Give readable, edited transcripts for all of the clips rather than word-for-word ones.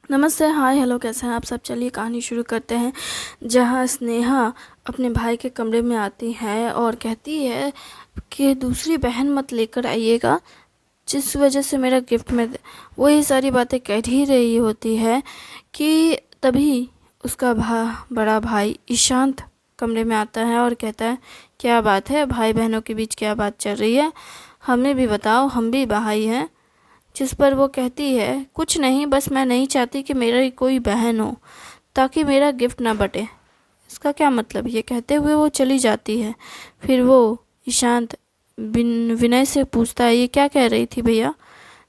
नमस्ते, हाय, हेलो, कैसे हैं आप सब। चलिए कहानी शुरू करते हैं। जहाँ स्नेहा अपने भाई के कमरे में आती है और कहती है कि दूसरी बहन मत लेकर आइएगा, जिस वजह से मेरा गिफ्ट में वही सारी बातें कह ही रही होती है कि तभी उसका बड़ा भाई ईशांत कमरे में आता है और कहता है, क्या बात है भाई बहनों के बीच, क्या बात चल रही है, हमें भी बताओ, हम भी भाई हैं। जिस पर वो कहती है, कुछ नहीं, बस मैं नहीं चाहती कि मेरी कोई बहन हो ताकि मेरा गिफ्ट ना बटे। इसका क्या मतलब, ये कहते हुए वो चली जाती है। फिर वो ईशांत विनय से पूछता है, ये क्या कह रही थी भैया।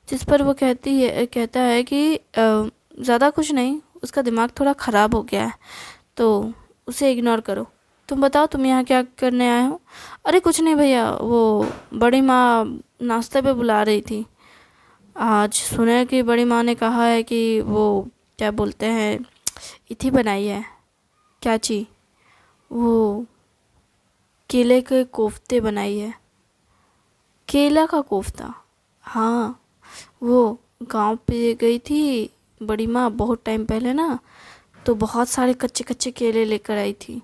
जिस पर वो कहता है कि ज़्यादा कुछ नहीं, उसका दिमाग थोड़ा ख़राब हो गया है, तो उसे इग्नोर करो। तुम बताओ, तुम यहाँ क्या करने आए हो। अरे कुछ नहीं भैया, वो बड़ी माँ नाश्ते पे बुला रही थी। आज सुना है कि बड़ी माँ ने कहा है कि वो क्या बोलते हैं, इथी बनाई है, क्या चीज़, वो केले के कोफ्ते बनाई है। केला का कोफ्ता, हाँ। वो गांव पे गई थी बड़ी माँ बहुत टाइम पहले ना, तो बहुत सारे कच्चे कच्चे केले लेकर आई थी।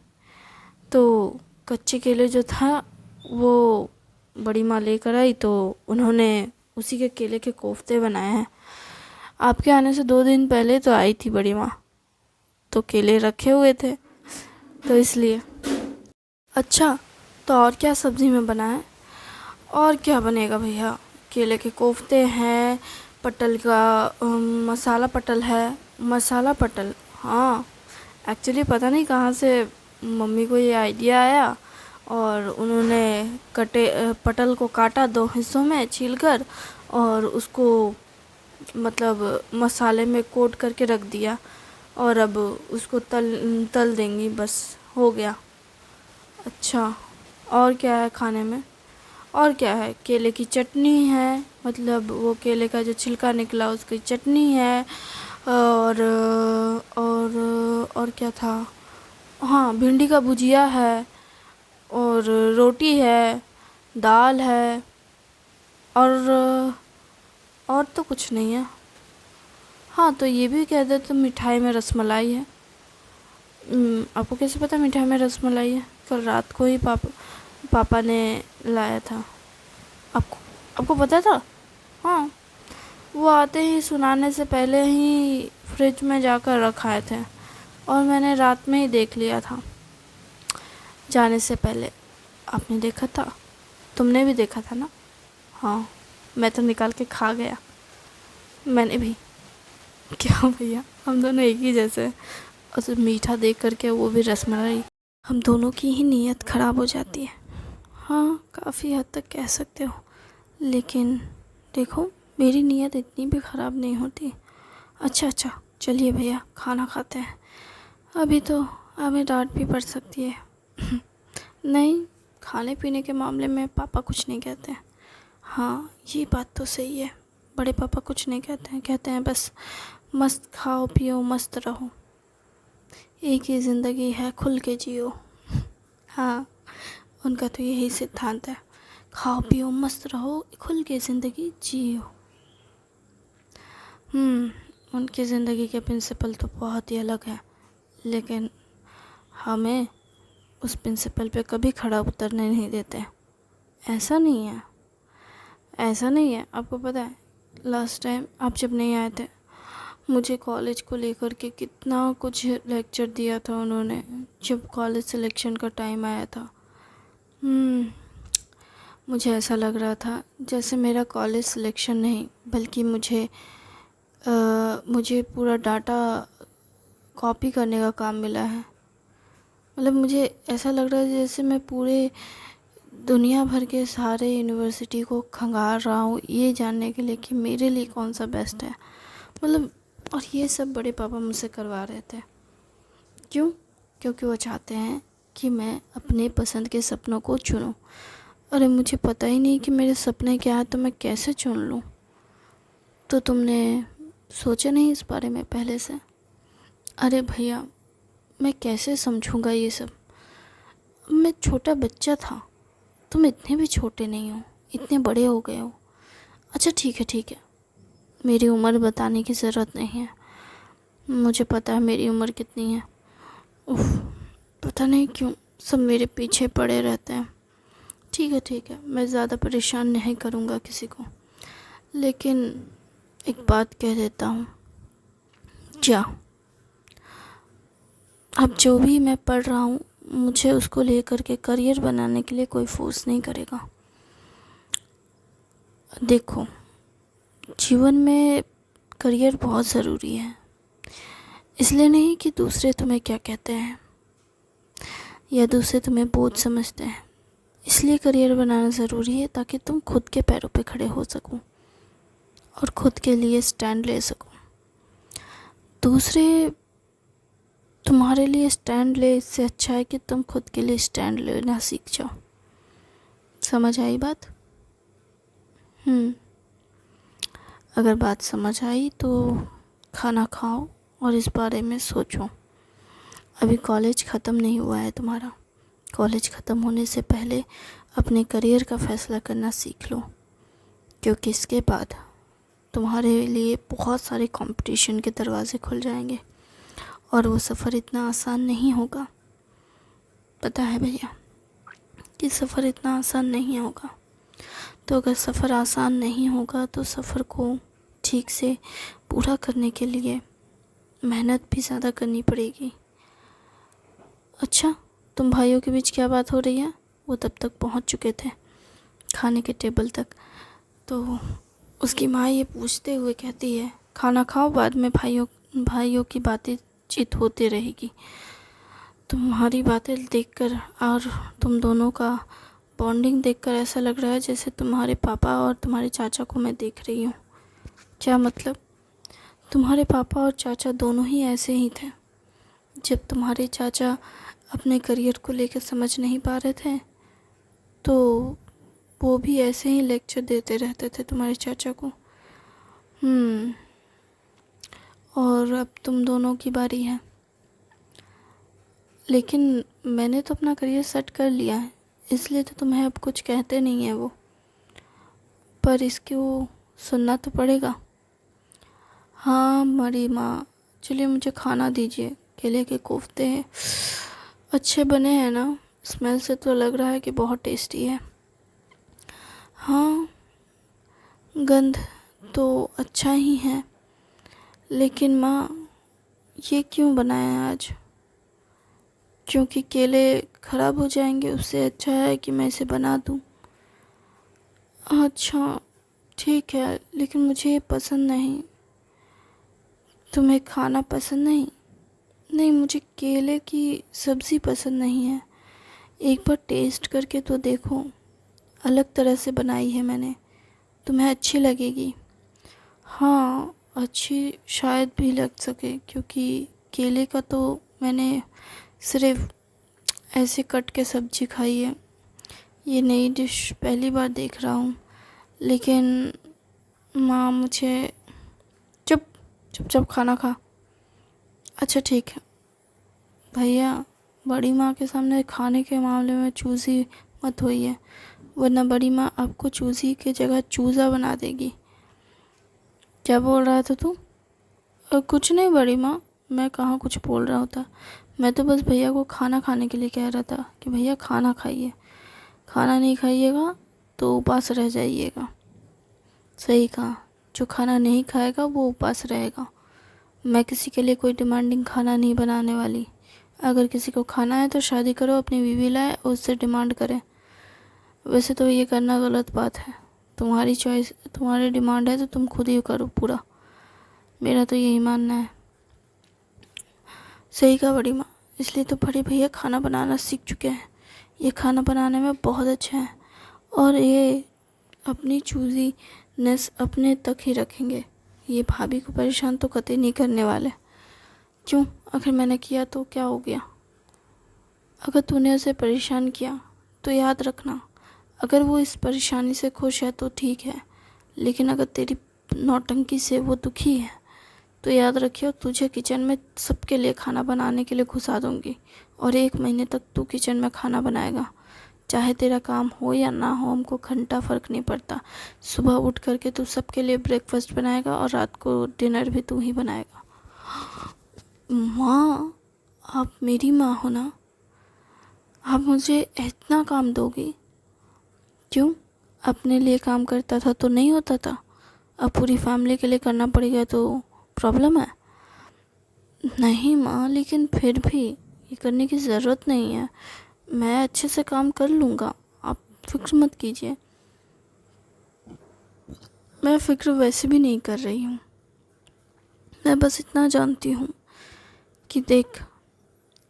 तो कच्चे केले जो था वो बड़ी माँ लेकर आई, तो उन्होंने उसी के केले के कोफ्ते बनाए हैं। आपके आने से 2 दिन पहले तो आई थी बड़ी माँ, तो केले रखे हुए थे, तो इसलिए। अच्छा, तो और क्या सब्ज़ी में बना है। और क्या बनेगा भैया, केले के कोफ्ते हैं, पटल का मसाला पटल है। मसाला पटल, हाँ। एक्चुअली पता नहीं कहाँ से मम्मी को ये आइडिया आया और उन्होंने पटल को काटा 2 हिस्सों में छीलकर, और उसको मतलब मसाले में कोट करके रख दिया, और अब उसको तल तल देंगी, बस हो गया। अच्छा, और क्या है खाने में। और क्या है, केले की चटनी है, मतलब वो केले का जो छिलका निकला उसकी चटनी है। और और क्या था, हाँ, भिंडी का भुजिया है, और रोटी है, दाल है, और तो कुछ नहीं है। हाँ, तो ये भी कह दे तो मिठाई में रसमलाई है। आपको कैसे पता मिठाई में रसमलाई है। कल रात को ही पापा ने लाया था। आपको आपको पता था। हाँ, वो आते ही सुनाने से पहले ही फ्रिज में जाकर रखाए थे, और मैंने रात में ही देख लिया था जाने से पहले। आपने देखा था, तुमने भी देखा था ना। हाँ, मैं तो निकाल के खा गया, मैंने भी। क्या भैया, हम दोनों एक ही जैसे। और मीठा देख करके, वो भी रसमलाई, हम दोनों की ही नीयत ख़राब हो जाती है। हाँ, काफ़ी हद तक कह सकते हो, लेकिन देखो, मेरी नीयत इतनी भी ख़राब नहीं होती। अच्छा अच्छा, चलिए भैया, खाना खाते हैं। अभी तो हमें डांट भी पड़ सकती है। नहीं, खाने पीने के मामले में पापा कुछ नहीं कहते हैं। हाँ, ये बात तो सही है, बड़े पापा कुछ नहीं कहते हैं, कहते हैं बस मस्त खाओ पियो मस्त रहो, एक ही ज़िंदगी है, खुल के जियो। हाँ, उनका तो यही सिद्धांत है, खाओ पियो मस्त रहो, खुल के ज़िंदगी जियो। उनकी ज़िंदगी के प्रिंसिपल तो बहुत ही अलग है, लेकिन हमें उस प्रिंसिपल पे कभी खड़ा उतरने नहीं देते। ऐसा नहीं है, ऐसा नहीं है। आपको पता है, लास्ट टाइम आप जब नहीं आए थे, मुझे कॉलेज को लेकर के कितना कुछ लेक्चर दिया था उन्होंने, जब कॉलेज सिलेक्शन का टाइम आया था। मुझे ऐसा लग रहा था जैसे मेरा कॉलेज सिलेक्शन नहीं, बल्कि मुझे पूरा डाटा कॉपी करने का काम मिला है। मतलब मुझे ऐसा लग रहा है जैसे मैं पूरे दुनिया भर के सारे यूनिवर्सिटी को खंगाल रहा हूँ ये जानने के लिए कि मेरे लिए कौन सा बेस्ट है। मतलब, और ये सब बड़े पापा मुझसे करवा रहे थे। क्यों? क्योंकि वो चाहते हैं कि मैं अपने पसंद के सपनों को चुनूं। अरे मुझे पता ही नहीं कि मेरे सपने क्या है, तो मैं कैसे चुन लूं। तो तुमने सोचा नहीं इस बारे में पहले से? अरे भैया, मैं कैसे समझूंगा ये सब। मैं छोटा बच्चा था, तुम इतने भी छोटे नहीं हो, इतने बड़े हो गए हो। अच्छा ठीक है ठीक है, मेरी उम्र बताने की ज़रूरत नहीं है। मुझे पता है मेरी उम्र कितनी है। उफ, पता नहीं क्यों सब मेरे पीछे पड़े रहते हैं। ठीक है, मैं ज़्यादा परेशान नहीं करूँगा किसी को, लेकिन एक बात कह देता हूँ। जा, अब जो भी मैं पढ़ रहा हूँ मुझे उसको लेकर के करियर बनाने के लिए कोई फोर्स नहीं करेगा। देखो, जीवन में करियर बहुत ज़रूरी है। इसलिए नहीं कि दूसरे तुम्हें क्या कहते हैं या दूसरे तुम्हें बोझ समझते हैं। इसलिए करियर बनाना ज़रूरी है ताकि तुम खुद के पैरों पे खड़े हो सको और खुद के लिए स्टैंड ले सको। दूसरे तुम्हारे लिए स्टैंड ले, इससे अच्छा है कि तुम खुद के लिए स्टैंड लेना सीख जाओ। समझ आई बात? अगर बात समझ आई तो खाना खाओ और इस बारे में सोचो। अभी कॉलेज ख़त्म नहीं हुआ है तुम्हारा। कॉलेज ख़त्म होने से पहले अपने करियर का फ़ैसला करना सीख लो, क्योंकि इसके बाद तुम्हारे लिए बहुत सारे कंपटीशन के दरवाज़े खुल जाएंगे और वो सफ़र इतना आसान नहीं होगा। पता है भैया कि सफ़र इतना आसान नहीं होगा। तो अगर सफ़र आसान नहीं होगा तो सफ़र को ठीक से पूरा करने के लिए मेहनत भी ज़्यादा करनी पड़ेगी। अच्छा, तुम भाइयों के बीच क्या बात हो रही है? वो तब तक पहुंच चुके थे खाने के टेबल तक। तो उसकी माँ ये पूछते हुए कहती है, खाना खाओ, बाद में भाइयों की बातें चित होती रहेगी। तुम्हारी बातें देखकर और तुम दोनों का बॉन्डिंग देखकर ऐसा लग रहा है जैसे तुम्हारे पापा और तुम्हारे चाचा को मैं देख रही हूँ। क्या मतलब? तुम्हारे पापा और चाचा दोनों ही ऐसे ही थे। जब तुम्हारे चाचा अपने करियर को लेकर समझ नहीं पा रहे थे तो वो भी ऐसे ही लेक्चर देते रहते थे तुम्हारे चाचा को। और अब तुम दोनों की बारी है। लेकिन मैंने तो अपना करियर सेट कर लिया है, इसलिए तो तुम्हें अब कुछ कहते नहीं है वो, पर इसको सुनना तो पड़ेगा। हाँ बड़ी माँ, चलिए मुझे खाना दीजिए। केले के कोफ्ते हैं, अच्छे बने हैं ना? स्मेल से तो लग रहा है कि बहुत टेस्टी है। हाँ, गंध तो अच्छा ही है, लेकिन माँ ये क्यों बनाया आज? क्योंकि केले ख़राब हो जाएंगे, उससे अच्छा है कि मैं इसे बना दूँ। अच्छा ठीक है, लेकिन मुझे ये पसंद नहीं। तुम्हें खाना पसंद नहीं? नहीं, मुझे केले की सब्ज़ी पसंद नहीं है। एक बार टेस्ट करके तो देखो, अलग तरह से बनाई है मैंने, तुम्हें अच्छी लगेगी। हाँ, अच्छी शायद भी लग सके, क्योंकि केले का तो मैंने सिर्फ ऐसे कट के सब्ज़ी खाई है। ये नई डिश पहली बार देख रहा हूँ। लेकिन माँ मुझे चुपचाप खाना खा। अच्छा ठीक है भैया, बड़ी माँ के सामने खाने के मामले में चूज़ी मत होइए, वरना बड़ी माँ आपको चूज़ी की जगह चूज़ा बना देगी। क्या बोल रहा था तू? कुछ नहीं बड़ी माँ, मैं कहाँ कुछ बोल रहा होता। मैं तो बस भैया को खाना खाने के लिए कह रहा था कि भैया खाना खाइए। खाना नहीं खाइएगा तो उपास रह जाइएगा। सही कहा, जो खाना नहीं खाएगा वो उपास रहेगा। मैं किसी के लिए कोई डिमांडिंग खाना नहीं बनाने वाली। अगर किसी को खाना है तो शादी करो, अपनी बीवी लाए और उससे डिमांड करें। वैसे तो ये करना गलत बात है। तुम्हारी चॉइस, तुम्हारी डिमांड है तो तुम खुद ही करो पूरा। मेरा तो यही मानना है। सही कहा बड़ी माँ, इसलिए तो बड़े भैया खाना बनाना सीख चुके हैं। ये खाना बनाने में बहुत अच्छे हैं और ये अपनी चूज़ीनेस अपने तक ही रखेंगे। ये भाभी को परेशान तो कतई नहीं करने वाले। क्यों? अगर मैंने किया तो क्या हो गया? अगर तूने उसे परेशान किया तो याद रखना, अगर वो इस परेशानी से खुश है तो ठीक है, लेकिन अगर तेरी नौटंकी से वो दुखी है तो याद रखियो, तुझे किचन में सबके लिए खाना बनाने के लिए घुसा दूँगी और 1 महीने तक तू किचन में खाना बनाएगा। चाहे तेरा काम हो या ना हो, हमको घंटा फ़र्क नहीं पड़ता। सुबह उठ करके तू सबके लिए ब्रेकफास्ट बनाएगा और रात को डिनर भी तू ही बनाएगा। माँ, आप मेरी माँ हो ना? आप मुझे इतना काम दोगी? क्यों? अपने लिए काम करता था तो नहीं होता था? अब पूरी फैमिली के लिए करना पड़ेगा तो प्रॉब्लम है? नहीं माँ, लेकिन फिर भी ये करने की ज़रूरत नहीं है। मैं अच्छे से काम कर लूँगा, आप फिक्र मत कीजिए। मैं फिक्र वैसे भी नहीं कर रही हूँ। मैं बस इतना जानती हूँ कि देख,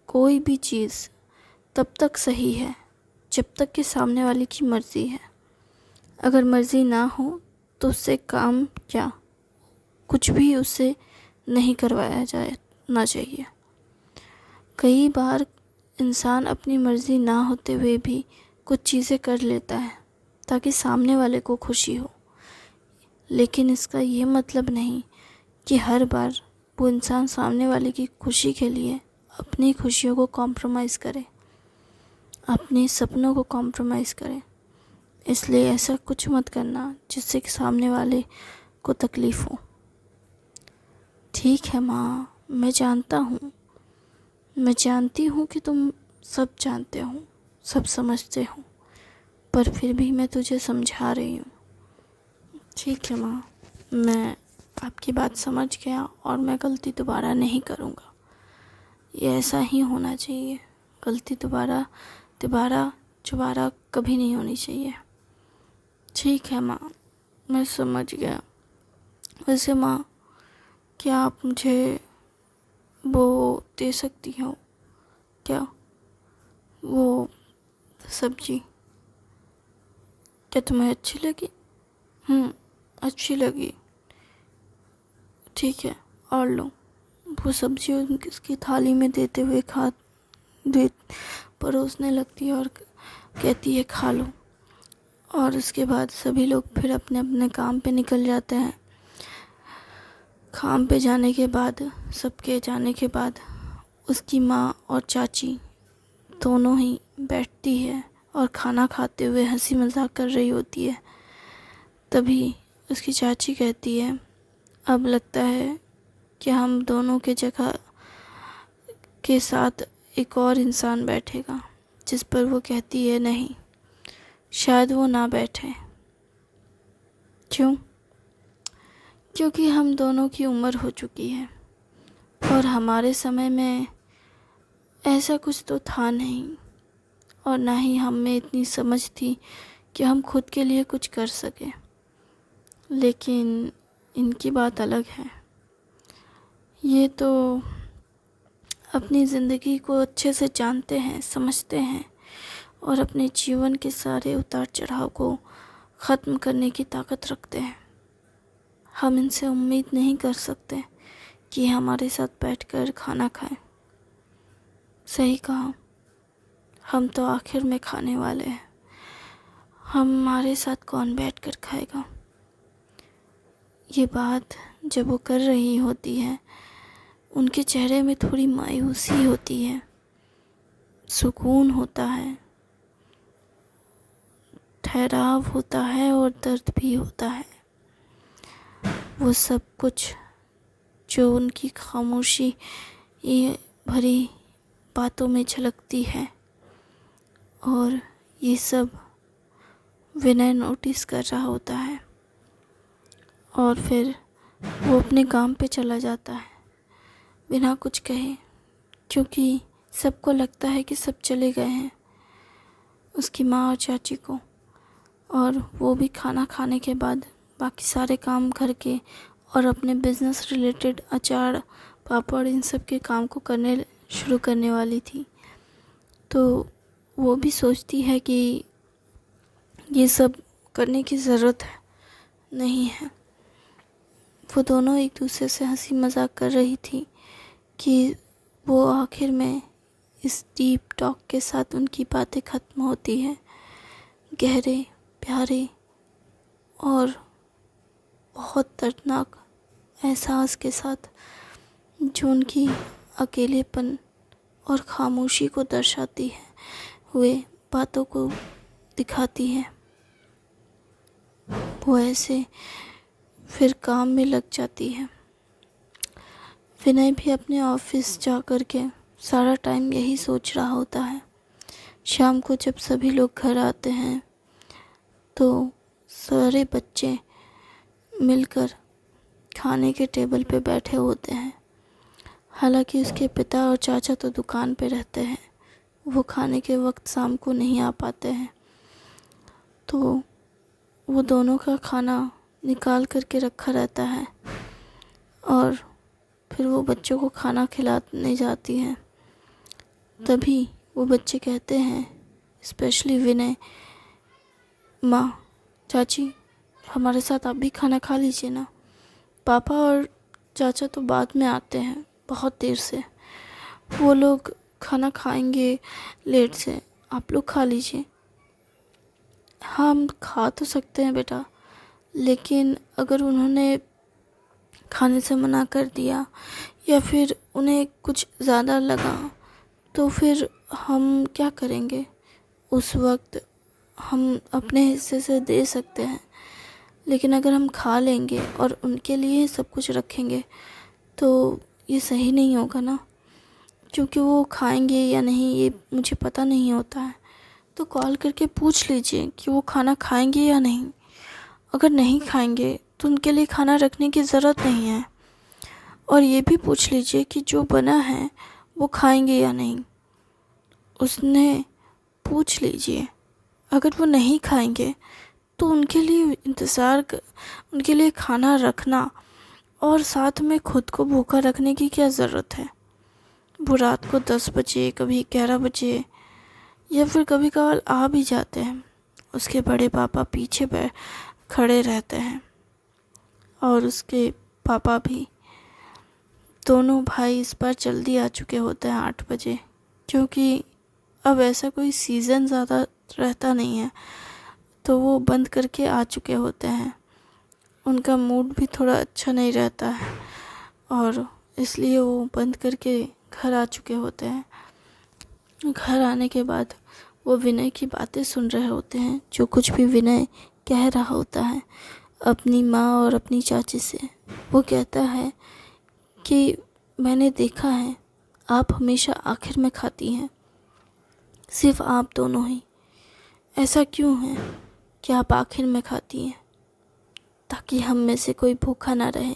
कोई भी चीज़ तब तक सही है जब तक कि सामने वाले की मर्ज़ी है। अगर मर्ज़ी ना हो तो उससे काम क्या, कुछ भी उससे नहीं करवाया जाए ना चाहिए। कई बार इंसान अपनी मर्ज़ी ना होते हुए भी कुछ चीज़ें कर लेता है ताकि सामने वाले को खुशी हो, लेकिन इसका ये मतलब नहीं कि हर बार वो इंसान सामने वाले की खुशी के लिए अपनी खुशियों को कॉम्प्रोमाइज़ करे, अपने सपनों को कॉम्प्रोमाइज़ करे। इसलिए ऐसा कुछ मत करना जिससे कि सामने वाले को तकलीफ़ हो। ठीक है माँ, मैं जानता हूँ, मैं जानती हूँ कि तुम सब जानते हो, सब समझते हो, पर फिर भी मैं तुझे समझा रही हूँ। ठीक है माँ, मैं आपकी बात समझ गया और मैं गलती दोबारा नहीं करूँगा। ये ऐसा ही होना चाहिए। गलती दोबारा दोबारा दोबारा कभी नहीं होनी चाहिए। ठीक है माँ, मैं समझ गया। वैसे माँ, क्या आप मुझे वो दे सकती हो क्या, वो सब्जी? क्या तुम्हें अच्छी लगी? अच्छी लगी। ठीक है, और लो। वो सब्जी उसकी थाली में देते हुए दे परोसने लगती है और कहती है खा लो। और उसके बाद सभी लोग फिर अपने अपने काम पे निकल जाते हैं। काम पे जाने के बाद, सबके जाने के बाद, उसकी माँ और चाची दोनों ही बैठती है और खाना खाते हुए हंसी मजाक कर रही होती है। तभी उसकी चाची कहती है, अब लगता है कि हम दोनों के जगह के साथ एक और इंसान बैठेगा। जिस पर वो कहती है, नहीं, शायद वो ना बैठे। क्यों? क्योंकि हम दोनों की उम्र हो चुकी है और हमारे समय में ऐसा कुछ तो था नहीं, और ना ही हम में इतनी समझ थी कि हम खुद के लिए कुछ कर सकें। लेकिन इनकी बात अलग है। ये तो अपनी ज़िंदगी को अच्छे से जानते हैं, समझते हैं और अपने जीवन के सारे उतार चढ़ाव को ख़त्म करने की ताकत रखते हैं। हम इनसे उम्मीद नहीं कर सकते कि हमारे साथ बैठकर खाना खाएं। सही कहा, हम तो आखिर में खाने वाले हैं। हमारे साथ कौन बैठकर खाएगा? ये बात जब वो कर रही होती है, उनके चेहरे में थोड़ी मायूसी होती है, सुकून होता है, ठहराव होता है और दर्द भी होता है। वो सब कुछ जो उनकी खामोशी ये भरी बातों में झलकती है, और ये सब विनय नोटिस कर रहा होता है। और फिर वो अपने काम पे चला जाता है बिना कुछ कहे, क्योंकि सबको लगता है कि सब चले गए हैं, उसकी माँ और चाची को। और वो भी खाना खाने के बाद बाकी सारे काम घर के और अपने बिज़नेस रिलेटेड अचार, पापड़, इन सब के काम को करने शुरू करने वाली थी। तो वो भी सोचती है कि ये सब करने की ज़रूरत नहीं है। वो दोनों एक दूसरे से हंसी मजाक कर रही थी कि वो आखिर में इस डीप टॉक के साथ उनकी बातें ख़त्म होती है, गहरे, प्यारे और बहुत दर्दनाक एहसास के साथ, जो उनकी अकेलेपन और खामोशी को दर्शाती है, हुए बातों को दिखाती है। वो ऐसे फिर काम में लग जाती है। विनय भी अपने ऑफिस जा कर के सारा टाइम यही सोच रहा होता है। शाम को जब सभी लोग घर आते हैं तो सारे बच्चे मिलकर खाने के टेबल पे बैठे होते हैं। हालांकि उसके पिता और चाचा तो दुकान पे रहते हैं, वो खाने के वक्त शाम को नहीं आ पाते हैं। तो वो दोनों का खाना निकाल करके रखा रहता है और फिर वो बच्चों को खाना खिलाने जाती हैं। तभी वो बच्चे कहते हैं, स्पेशली विनय, माँ, चाची, हमारे साथ आप भी खाना खा लीजिए ना। पापा और चाचा तो बाद में आते हैं, बहुत देर से, वो लोग खाना खाएंगे लेट से, आप लोग खा लीजिए। हाँ, हम खा तो सकते हैं बेटा, लेकिन अगर उन्होंने खाने से मना कर दिया या फिर उन्हें कुछ ज़्यादा लगा तो फिर हम क्या करेंगे? उस वक्त हम अपने हिस्से से दे सकते हैं, लेकिन अगर हम खा लेंगे और उनके लिए सब कुछ रखेंगे तो ये सही नहीं होगा ना, क्योंकि वो खाएंगे या नहीं ये मुझे पता नहीं होता है। तो कॉल करके पूछ लीजिए कि वो खाना खाएंगे या नहीं। अगर नहीं खाएंगे तो उनके लिए खाना रखने की ज़रूरत नहीं है। और ये भी पूछ लीजिए कि जो बना है वो खाएंगे या नहीं, उसने पूछ लीजिए। अगर वो नहीं खाएंगे तो उनके लिए उनके लिए खाना रखना और साथ में खुद को भूखा रखने की क्या ज़रूरत है? वो रात को 10 बजे, कभी 11 बजे या फिर कभी कभार आ भी जाते हैं। उसके बड़े पापा पीछे खड़े रहते हैं और उसके पापा भी। दोनों भाई इस बार जल्दी आ चुके होते हैं 8 बजे, क्योंकि अब ऐसा कोई सीज़न ज़्यादा रहता नहीं है, तो वो बंद करके आ चुके होते हैं। उनका मूड भी थोड़ा अच्छा नहीं रहता है और इसलिए वो बंद करके घर आ चुके होते हैं। घर आने के बाद वो विनय की बातें सुन रहे होते हैं, जो कुछ भी विनय कह रहा होता है अपनी माँ और अपनी चाची से। वो कहता है कि मैंने देखा है आप हमेशा आखिर में खाती हैं, सिर्फ आप दोनों ही। ऐसा क्यों है कि आप आखिर में खाती हैं? ताकि हम में से कोई भूखा ना रहे,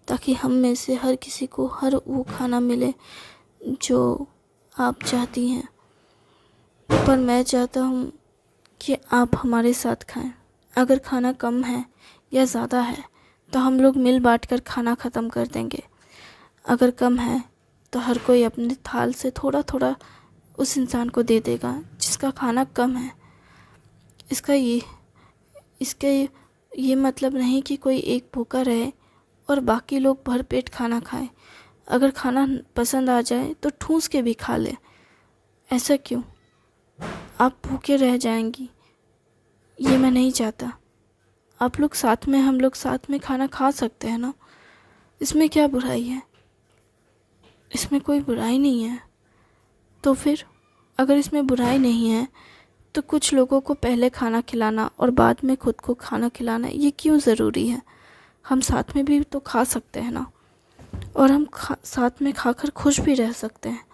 ताकि हम में से हर किसी को हर वो खाना मिले जो आप चाहती हैं। पर मैं चाहता हूँ कि आप हमारे साथ खाएं। अगर खाना कम है या ज़्यादा है तो हम लोग मिल बांट कर खाना ख़त्म कर देंगे। अगर कम है तो हर कोई अपने थाल से थोड़ा थोड़ा उस इंसान को दे देगा जिसका खाना कम है। इसका ये मतलब नहीं कि कोई एक भूखा रहे और बाकी लोग भरपेट खाना खाएं। अगर खाना पसंद आ जाए तो ठूस के भी खा ले। ऐसा क्यों? आप भूखे रह जाएंगी, ये मैं नहीं चाहता। आप लोग साथ में, हम लोग साथ में खाना खा सकते हैं ना, इसमें क्या बुराई है? इसमें कोई बुराई नहीं है। तो फिर अगर इसमें बुराई नहीं है तो कुछ लोगों को पहले खाना खिलाना और बाद में खुद को खाना खिलाना ये क्यों ज़रूरी है? हम साथ में भी तो खा सकते हैं ना, और हम साथ में खाकर खुश भी रह सकते हैं।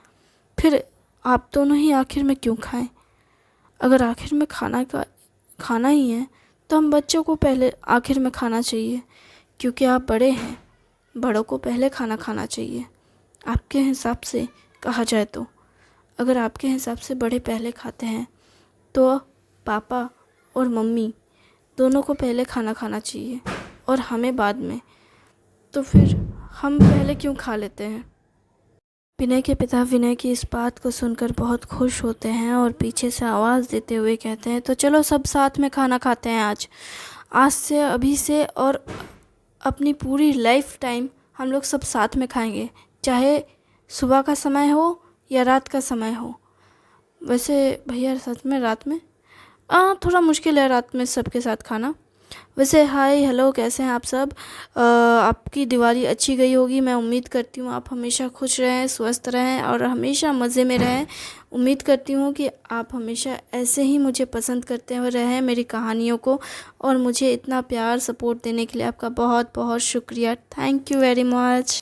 फिर आप दोनों ही आखिर में क्यों खाएं? अगर आखिर में खाना ही है तो हम बच्चों को पहले आखिर में खाना चाहिए, क्योंकि आप बड़े हैं, बड़ों को पहले खाना खाना चाहिए। आपके हिसाब से कहा जाए तो अगर आपके हिसाब से बड़े पहले खाते हैं तो पापा और मम्मी दोनों को पहले खाना खाना चाहिए और हमें बाद में। तो फिर हम पहले क्यों खा लेते हैं? विनय के पिता विनय की इस बात को सुनकर बहुत खुश होते हैं और पीछे से आवाज़ देते हुए कहते हैं, तो चलो सब साथ में खाना खाते हैं आज से, अभी से और अपनी पूरी लाइफ टाइम हम लोग सब साथ में खाएंगे, चाहे सुबह का समय हो या रात का समय हो। वैसे भैया सच में रात में थोड़ा मुश्किल है रात में सबके साथ खाना। वैसे हाय हेलो, कैसे हैं आप सब? आपकी दिवाली अच्छी गई होगी, मैं उम्मीद करती हूँ आप हमेशा खुश रहें, स्वस्थ रहें और हमेशा मज़े में रहें। उम्मीद करती हूँ कि आप हमेशा ऐसे ही मुझे पसंद करते हुए रहें, मेरी कहानियों को, और मुझे इतना प्यार सपोर्ट देने के लिए आपका बहुत बहुत शुक्रिया। Thank you very much.